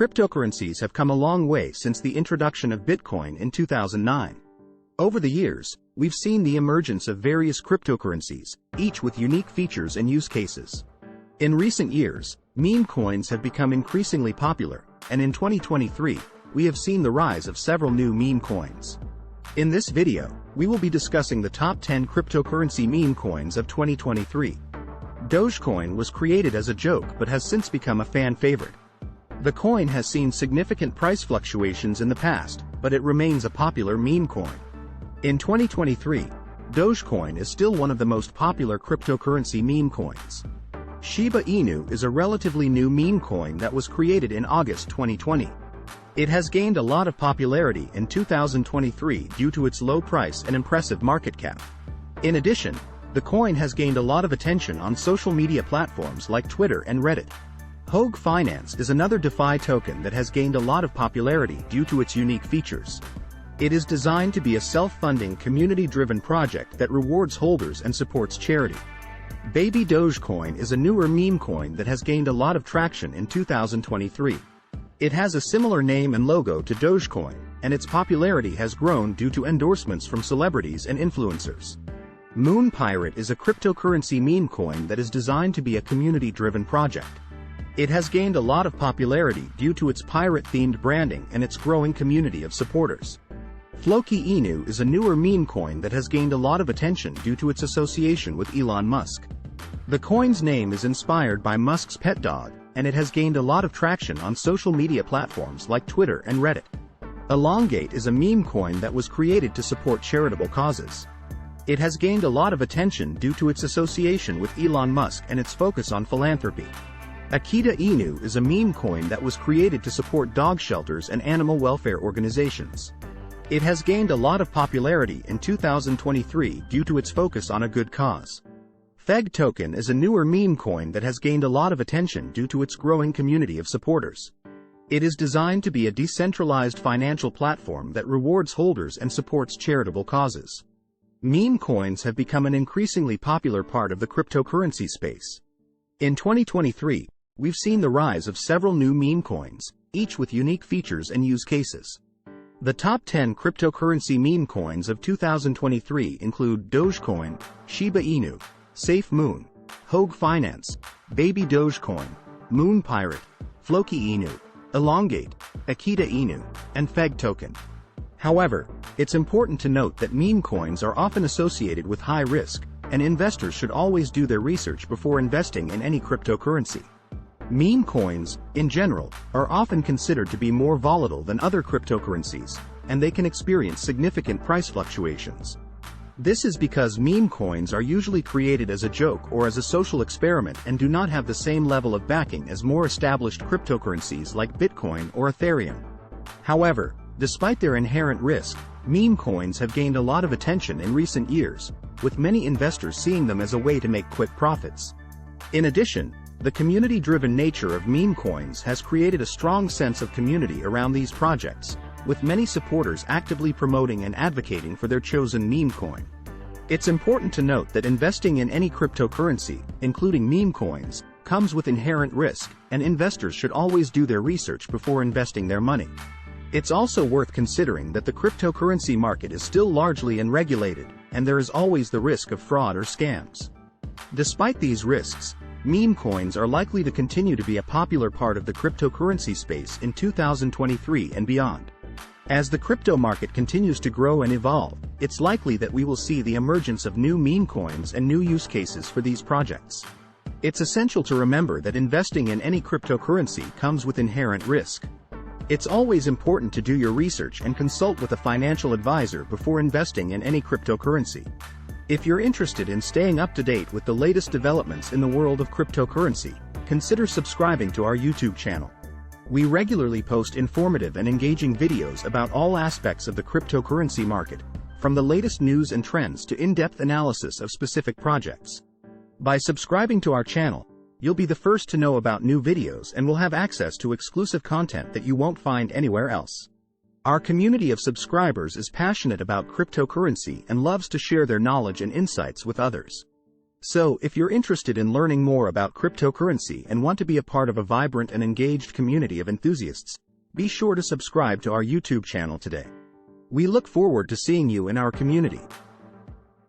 Cryptocurrencies have come a long way since the introduction of Bitcoin in 2009. Over the years, we've seen the emergence of various cryptocurrencies, each with unique features and use cases. In recent years, meme coins have become increasingly popular, and in 2023, we have seen the rise of several new meme coins. In this video, we will be discussing the top 10 cryptocurrency meme coins of 2023. Dogecoin was created as a joke but has since become a fan favorite. The coin has seen significant price fluctuations in the past, but it remains a popular meme coin. In 2023, Dogecoin is still one of the most popular cryptocurrency meme coins. Shiba Inu is a relatively new meme coin that was created in August 2020. It has gained a lot of popularity in 2023 due to its low price and impressive market cap. In addition, the coin has gained a lot of attention on social media platforms like Twitter and Reddit. Hoge Finance is another DeFi token that has gained a lot of popularity due to its unique features. It is designed to be a self-funding, community-driven project that rewards holders and supports charity. Baby Dogecoin is a newer meme coin that has gained a lot of traction in 2023. It has a similar name and logo to Dogecoin, and its popularity has grown due to endorsements from celebrities and influencers. Moon Pirate is a cryptocurrency meme coin that is designed to be a community-driven project. It has gained a lot of popularity due to its pirate-themed branding and its growing community of supporters. Floki Inu is a newer meme coin that has gained a lot of attention due to its association with Elon Musk. The coin's name is inspired by Musk's pet dog, and it has gained a lot of traction on social media platforms like Twitter and Reddit. ElonGate is a meme coin that was created to support charitable causes. It has gained a lot of attention due to its association with Elon Musk and its focus on philanthropy. Akita Inu is a meme coin that was created to support dog shelters and animal welfare organizations. It has gained a lot of popularity in 2023 due to its focus on a good cause. Feg Token is a newer meme coin that has gained a lot of attention due to its growing community of supporters. It is designed to be a decentralized financial platform that rewards holders and supports charitable causes. Meme coins have become an increasingly popular part of the cryptocurrency space. In 2023, we've seen the rise of several new meme coins, each with unique features and use cases. The top 10 cryptocurrency meme coins of 2023 include Dogecoin, Shiba Inu, Safe Moon, Hoge Finance, Baby Dogecoin, Moon Pirate, Floki Inu, ElonGate, Akita Inu, and Feg Token. However, it's important to note that meme coins are often associated with high risk, and investors should always do their research before investing in any cryptocurrency. Meme coins, in general, are often considered to be more volatile than other cryptocurrencies, and they can experience significant price fluctuations. This is because meme coins are usually created as a joke or as a social experiment and do not have the same level of backing as more established cryptocurrencies like Bitcoin or Ethereum. However, despite their inherent risk, meme coins have gained a lot of attention in recent years, with many investors seeing them as a way to make quick profits. In addition, the community-driven nature of meme coins has created a strong sense of community around these projects, with many supporters actively promoting and advocating for their chosen meme coin. It's important to note that investing in any cryptocurrency, including meme coins, comes with inherent risk, and investors should always do their research before investing their money. It's also worth considering that the cryptocurrency market is still largely unregulated, and there is always the risk of fraud or scams. Despite these risks, meme coins are likely to continue to be a popular part of the cryptocurrency space in 2023 and beyond. As the crypto market continues to grow and evolve, it's likely that we will see the emergence of new meme coins and new use cases for these projects. It's essential to remember that investing in any cryptocurrency comes with inherent risk. It's always important to do your research and consult with a financial advisor before investing in any cryptocurrency. If you're interested in staying up to date with the latest developments in the world of cryptocurrency, consider subscribing to our YouTube channel. We regularly post informative and engaging videos about all aspects of the cryptocurrency market, from the latest news and trends to in-depth analysis of specific projects. By subscribing to our channel, you'll be the first to know about new videos and will have access to exclusive content that you won't find anywhere else. Our community of subscribers is passionate about cryptocurrency and loves to share their knowledge and insights with others. So, if you're interested in learning more about cryptocurrency and want to be a part of a vibrant and engaged community of enthusiasts, be sure to subscribe to our YouTube channel today. We look forward to seeing you in our community.